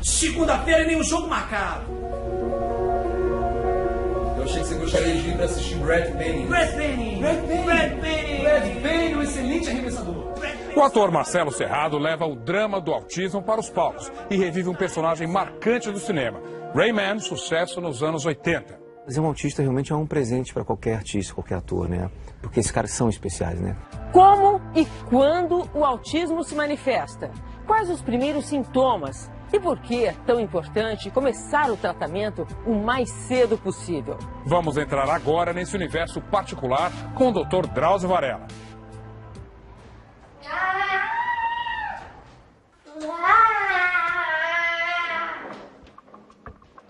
Segunda-feira é nenhum jogo marcado. Eu achei que você gostaria de vir para assistir Brad Penny. Brad Penny! Brad Penny, um excelente arremessador. O ator Marcelo Serrado leva o drama do autismo para os palcos e revive um personagem marcante do cinema. Rayman, sucesso nos anos 80. Fazer um autista realmente é um presente para qualquer artista, qualquer ator, né? Porque esses caras são especiais, né? Como e quando o autismo se manifesta? Quais os primeiros sintomas? E por que é tão importante começar o tratamento o mais cedo possível? Vamos entrar agora nesse universo particular com o Dr. Drauzio Varela.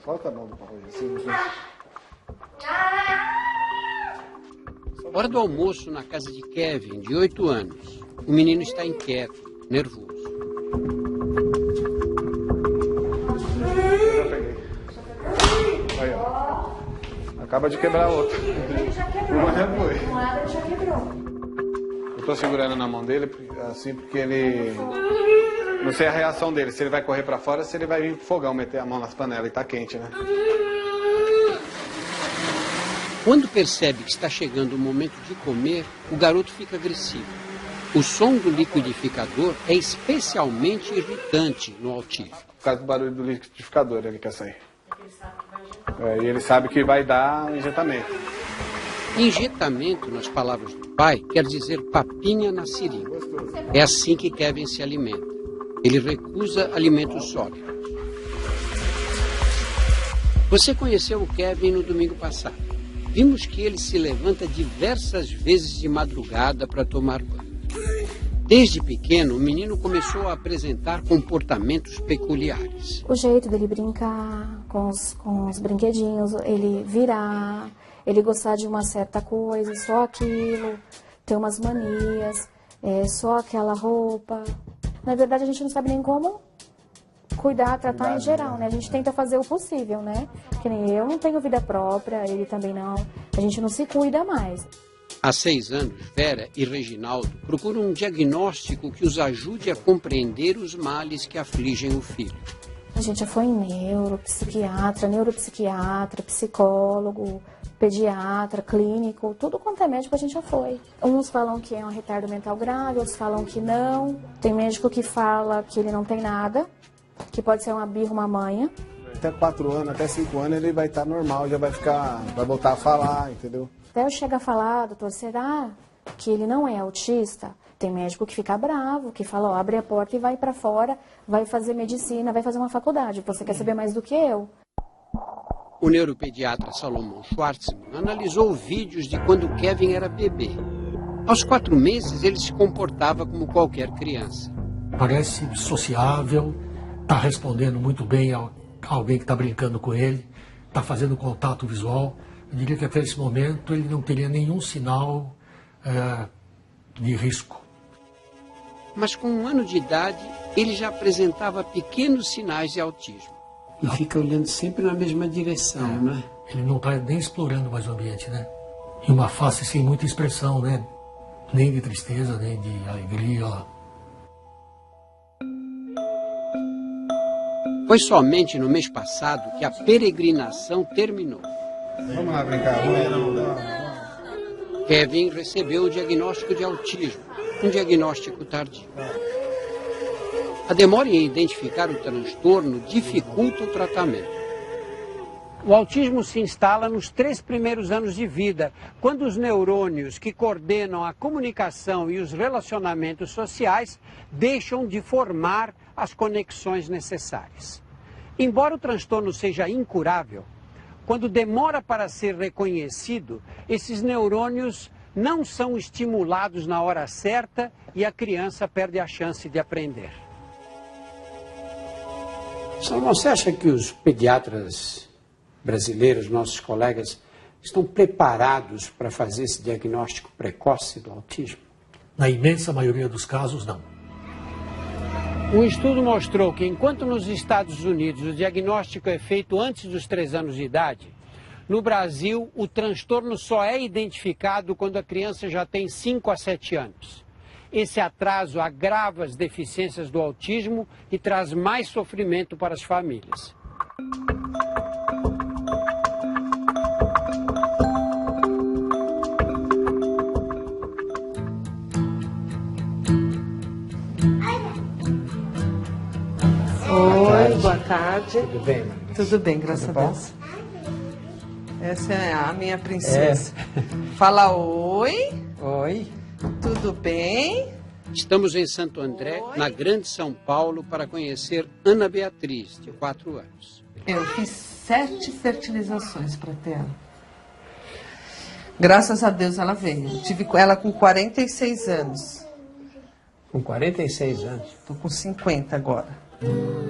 Solta a mão do papai assim. Hora do almoço na casa de Kevin, de 8 anos. O menino está inquieto, nervoso. Já peguei. Aí, ó. Acaba de quebrar outra. Uma já foi. Uma já quebrou. Eu tô segurando na mão dele, assim, porque ele... Não sei a reação dele, se ele vai correr pra fora, se ele vai vir pro fogão, meter a mão nas panelas, e tá quente, né? Quando percebe que está chegando o momento de comer, o garoto fica agressivo. O som do liquidificador é especialmente irritante no autismo. Por causa do barulho do liquidificador, ele quer sair. E ele sabe que vai dar um injetamento. Injetamento, nas palavras do pai, quer dizer papinha na seringa. É assim que Kevin se alimenta. Ele recusa alimentos sólidos. Você conheceu o Kevin no domingo passado. Vimos que ele se levanta diversas vezes de madrugada para tomar banho. Desde pequeno, o menino começou a apresentar comportamentos peculiares. O jeito dele brincar com os brinquedinhos, ele virar, ele gostar de uma certa coisa, só aquilo, ter umas manias, só aquela roupa. Na verdade, a gente não sabe nem como cuidar, tratar em geral, né? A gente tenta fazer o possível, né? Que nem eu não tenho vida própria, ele também não. A gente não se cuida mais. Há 6 anos, Vera e Reginaldo procuram um diagnóstico que os ajude a compreender os males que afligem o filho. A gente já foi em neuropsiquiatra, psicólogo, pediatra, clínico, tudo quanto é médico a gente já foi. Uns falam que é um retardo mental grave, outros falam que não. Tem médico que fala que ele não tem nada, que pode ser uma birra, uma manha. Até 4 anos, até 5 anos ele vai estar normal, já vai voltar a falar, entendeu? Até eu chegar a falar, doutor, será que ele não é autista? Tem médico que fica bravo, que fala, ó, abre a porta e vai pra fora, vai fazer medicina, vai fazer uma faculdade. Você quer saber mais do que eu? O neuropediatra Salomão Schwartzman analisou vídeos de quando Kevin era bebê. Aos 4 meses, ele se comportava como qualquer criança. Parece sociável, está respondendo muito bem a alguém que está brincando com ele, está fazendo contato visual. Eu diria que até esse momento ele não teria nenhum sinal de risco. Mas com 1 ano de idade, ele já apresentava pequenos sinais de autismo. E fica olhando sempre na mesma direção, né? Ele não está nem explorando mais o ambiente, né? E uma face sem muita expressão, né? Nem de tristeza, nem de alegria. Foi somente no mês passado que a peregrinação terminou. Vamos lá brincar. Kevin recebeu o diagnóstico de autismo, um diagnóstico tardio. A demora em identificar o transtorno dificulta o tratamento. O autismo se instala nos 3 primeiros anos de vida, quando os neurônios que coordenam a comunicação e os relacionamentos sociais deixam de formar as conexões necessárias. Embora o transtorno seja incurável, quando demora para ser reconhecido, esses neurônios não são estimulados na hora certa e a criança perde a chance de aprender. Salomão, você acha que os pediatras brasileiros, nossos colegas, estão preparados para fazer esse diagnóstico precoce do autismo? Na imensa maioria dos casos, não. Um estudo mostrou que enquanto nos Estados Unidos o diagnóstico é feito antes dos 3 anos de idade, no Brasil o transtorno só é identificado quando a criança já tem 5 a 7 anos. Esse atraso agrava as deficiências do autismo e traz mais sofrimento para as famílias. Oi, boa tarde. Tudo bem, Maria? Tudo bem, graças a Deus. Essa é a minha princesa. Fala oi. Oi. Tudo bem? Estamos em Santo André, na Grande São Paulo, para conhecer Ana Beatriz, de 4 anos. Eu fiz 7 fertilizações para ter ela. Graças a Deus ela veio. Tive ela com 46 anos. Com 46 anos? Estou com 50 agora.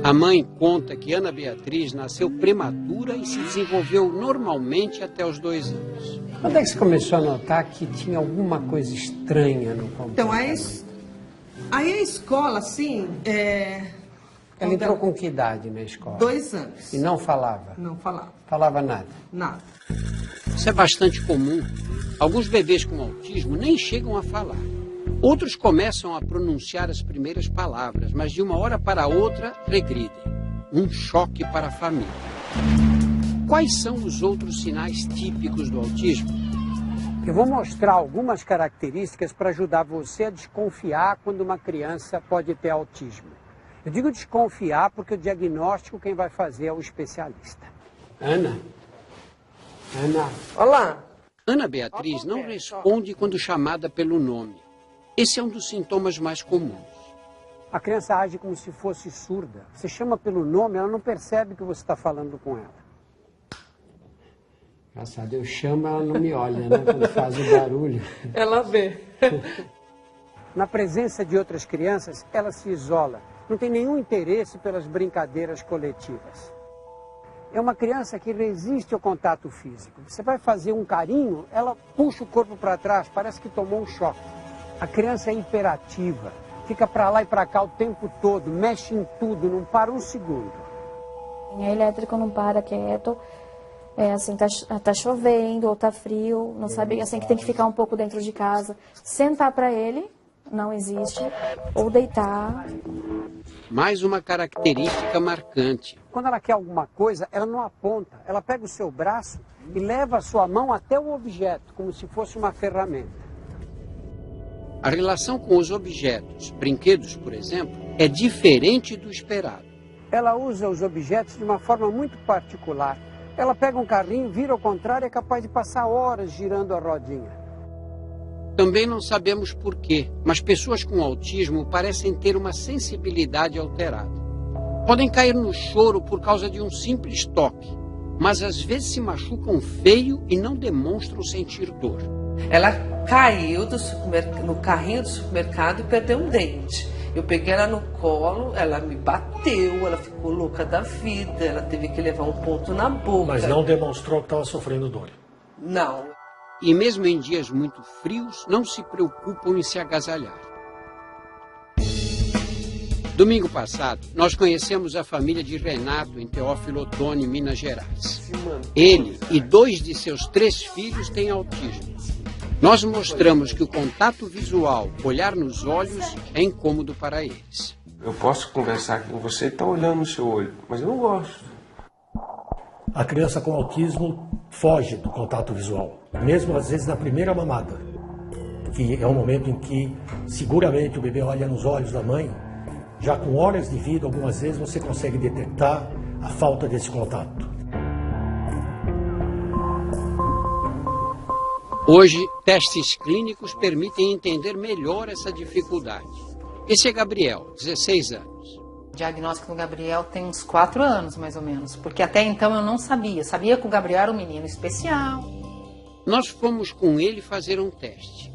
A mãe conta que Ana Beatriz nasceu prematura e se desenvolveu normalmente até os 2 anos. Quando é que você começou a notar que tinha alguma coisa estranha no computador? Então, aí a escola, assim... Ela entrou com que idade na escola? 2 anos. E não falava? Não falava. Falava nada? Nada. Isso é bastante comum. Alguns bebês com autismo nem chegam a falar. Outros começam a pronunciar as primeiras palavras, mas de uma hora para outra regridem. Um choque para a família. Quais são os outros sinais típicos do autismo? Eu vou mostrar algumas características para ajudar você a desconfiar quando uma criança pode ter autismo. Eu digo desconfiar porque o diagnóstico quem vai fazer é o especialista. Ana? Olá. Ana Beatriz não responde quando chamada pelo nome. Esse é um dos sintomas mais comuns. A criança age como se fosse surda. Você chama pelo nome, ela não percebe que você está falando com ela. Engraçado, eu chamo, ela não me olha, né? Quando faz o barulho. Ela vê. Na presença de outras crianças, ela se isola. Não tem nenhum interesse pelas brincadeiras coletivas. É uma criança que resiste ao contato físico. Você vai fazer um carinho, ela puxa o corpo para trás, parece que tomou um choque. A criança é hiperativa, fica para lá e para cá o tempo todo, mexe em tudo, não para um segundo. É elétrico, não para quieto. Assim, tá chovendo ou tá frio, não sabe, assim, que tem que ficar um pouco dentro de casa. Sentar para ele, não existe, ou deitar. Mais uma característica marcante. Quando ela quer alguma coisa, ela não aponta, ela pega o seu braço e leva a sua mão até o objeto, como se fosse uma ferramenta. A relação com os objetos, brinquedos, por exemplo, é diferente do esperado. Ela usa os objetos de uma forma muito particular. Ela pega um carrinho, vira ao contrário, é capaz de passar horas girando a rodinha. Também não sabemos por quê, mas pessoas com autismo parecem ter uma sensibilidade alterada. Podem cair no choro por causa de um simples toque, mas às vezes se machucam feio e não demonstram sentir dor. Ela caiu no carrinho do supermercado e perdeu um dente. Eu peguei ela no colo, ela me bateu, ela ficou louca da vida, ela teve que levar um ponto na boca. Mas não demonstrou que estava sofrendo dor? Não. E mesmo em dias muito frios, não se preocupam em se agasalhar. Domingo passado, nós conhecemos a família de Renato em Teófilo Otoni, Minas Gerais. Ele e 2 de seus 3 filhos têm autismo. Nós mostramos que o contato visual, olhar nos olhos, é incômodo para eles. Eu posso conversar com você e estar olhando no seu olho, mas eu não gosto. A criança com autismo foge do contato visual, mesmo às vezes na primeira mamada, que é um momento em que seguramente o bebê olha nos olhos da mãe. Já com horas de vida, algumas vezes você consegue detectar a falta desse contato. Hoje, testes clínicos permitem entender melhor essa dificuldade. Esse é Gabriel, 16 anos. O diagnóstico do Gabriel tem uns 4 anos, mais ou menos, porque até então eu não sabia. Sabia que o Gabriel era um menino especial. Nós fomos com ele fazer um teste.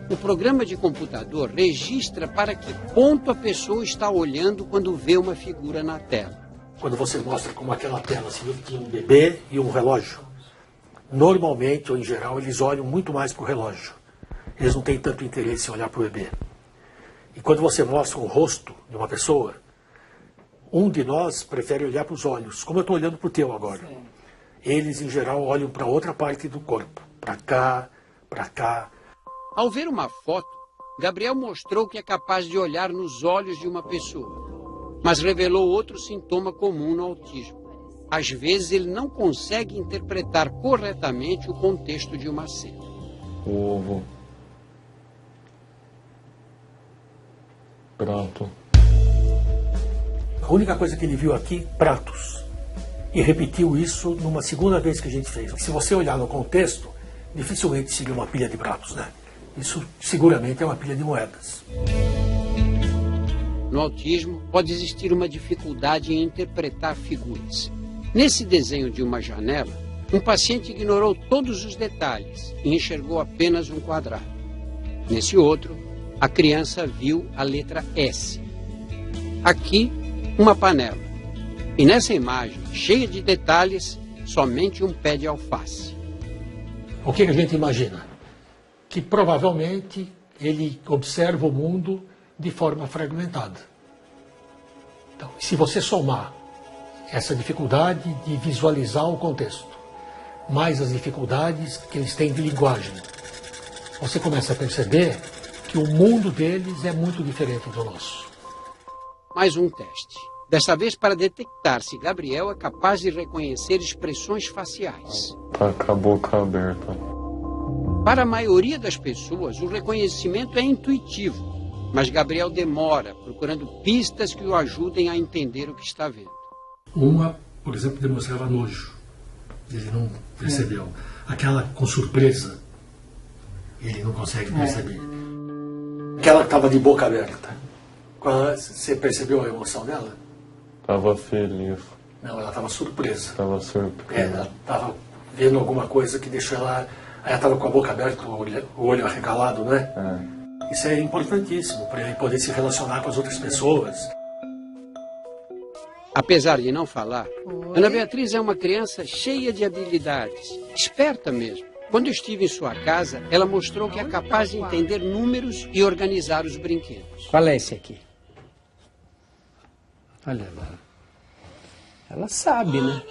O programa de computador registra para que ponto a pessoa está olhando quando vê uma figura na tela. Quando você mostra como aquela tela, assim, tem um bebê e um relógio. Normalmente, ou em geral, eles olham muito mais para o relógio. Eles não têm tanto interesse em olhar para o bebê. E quando você mostra o rosto de uma pessoa, um de nós prefere olhar para os olhos, como eu estou olhando para o teu agora. Sim. Eles, em geral, olham para outra parte do corpo, para cá, para cá. Ao ver uma foto, Gabriel mostrou que é capaz de olhar nos olhos de uma pessoa, mas revelou outro sintoma comum no autismo. Às vezes ele não consegue interpretar corretamente o contexto de uma cena. Ovo. Prato. A única coisa que ele viu aqui, pratos. E repetiu isso numa segunda vez que a gente fez. Se você olhar no contexto, dificilmente seria uma pilha de pratos, né? Isso seguramente é uma pilha de moedas. No autismo, pode existir uma dificuldade em interpretar figuras. Nesse desenho de uma janela, um paciente ignorou todos os detalhes e enxergou apenas um quadrado. Nesse outro, a criança viu a letra S. Aqui, uma panela. E nessa imagem, cheia de detalhes, somente um pé de alface. O que a gente imagina? Que provavelmente ele observa o mundo de forma fragmentada. Então, se você somar essa dificuldade de visualizar o contexto, mais as dificuldades que eles têm de linguagem, você começa a perceber que o mundo deles é muito diferente do nosso. Mais um teste. Dessa vez para detectar se Gabriel é capaz de reconhecer expressões faciais. Tá com a boca aberta. Para a maioria das pessoas, o reconhecimento é intuitivo, mas Gabriel demora, procurando pistas que o ajudem a entender o que está vendo. Uma, por exemplo, demonstrava nojo. Ele não percebeu. Aquela com surpresa, ele não consegue perceber. Aquela que estava de boca aberta. Você percebeu a emoção dela? Tava feliz. Não, ela estava surpresa. Tava surpresa. Ela estava vendo alguma coisa que deixou ela... Aí ela estava com a boca aberta, o olho arregalado, né? Isso é importantíssimo para ele poder se relacionar com as outras pessoas. Apesar de não falar, Ana Beatriz é uma criança cheia de habilidades, esperta mesmo. Quando estive em sua casa, ela mostrou que é capaz de entender números e organizar os brinquedos. Qual é esse aqui? Olha lá. Ela sabe, né?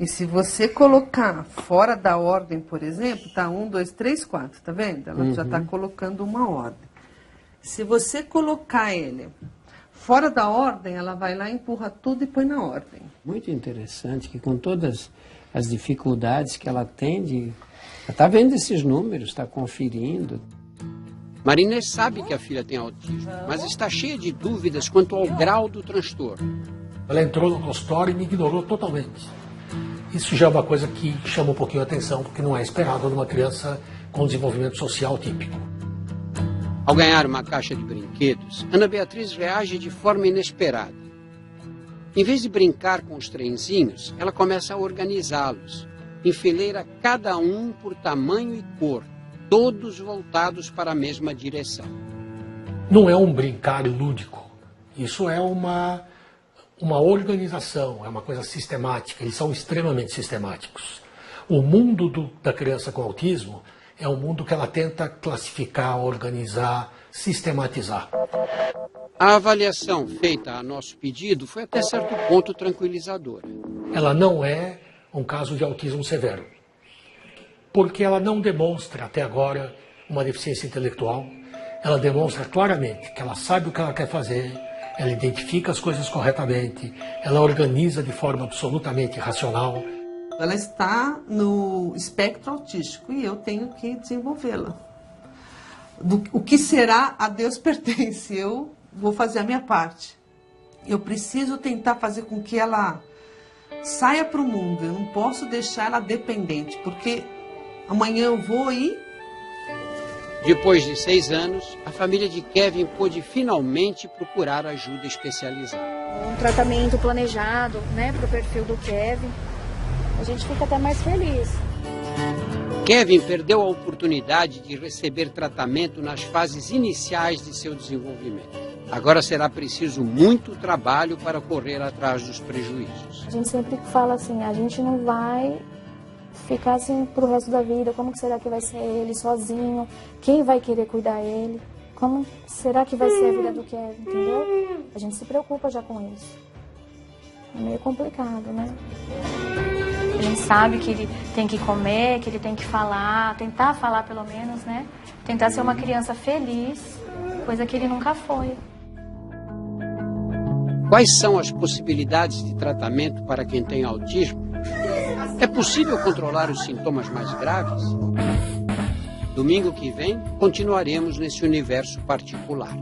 E se você colocar fora da ordem, por exemplo, tá 1, 2, 3, 4, tá vendo? Ela já está colocando uma ordem. Se você colocar ele fora da ordem, ela vai lá, empurra tudo e põe na ordem. Muito interessante que com todas as dificuldades que ela tem, ela está vendo esses números, está conferindo. Marinês sabe que a filha tem autismo, mas está cheia de dúvidas quanto ao grau do transtorno. Ela entrou no consultório e me ignorou totalmente. Isso já é uma coisa que chama um pouquinho a atenção, porque não é esperado numa criança com desenvolvimento social típico. Ao ganhar uma caixa de brinquedos, Ana Beatriz reage de forma inesperada. Em vez de brincar com os trenzinhos, ela começa a organizá-los. Enfileira cada um por tamanho e cor, todos voltados para a mesma direção. Não é um brincar lúdico. Isso é uma organização, é uma coisa sistemática. Eles são extremamente sistemáticos. O mundo da criança com autismo é um mundo que ela tenta classificar, organizar, sistematizar. A avaliação feita a nosso pedido foi até certo ponto tranquilizadora. Ela não é um caso de autismo severo, porque ela não demonstra até agora uma deficiência intelectual. Ela demonstra claramente que ela sabe o que ela quer fazer, ela identifica as coisas corretamente, ela organiza de forma absolutamente racional. Ela está no espectro autístico e eu tenho que desenvolvê-la. O que será, a Deus pertence. Eu vou fazer a minha parte. Eu preciso tentar fazer com que ela saia para o mundo. Eu não posso deixar ela dependente, porque amanhã eu vou e... Depois de 6 anos, a família de Kevin pôde finalmente procurar ajuda especializada. Um tratamento planejado, né, para o perfil do Kevin. A gente fica até mais feliz. Kevin perdeu a oportunidade de receber tratamento nas fases iniciais de seu desenvolvimento. Agora será preciso muito trabalho para correr atrás dos prejuízos. A gente sempre fala assim, a gente não vai ficar assim pro resto da vida. Como que será que vai ser ele sozinho? Quem vai querer cuidar dele? Como será que vai ser a vida do Kevin, entendeu? A gente se preocupa já com isso. É meio complicado, né? Ele sabe que ele tem que comer, que ele tem que falar, tentar falar pelo menos, né? Tentar ser uma criança feliz, coisa que ele nunca foi. Quais são as possibilidades de tratamento para quem tem autismo? É possível controlar os sintomas mais graves? Domingo que vem, continuaremos nesse universo particular.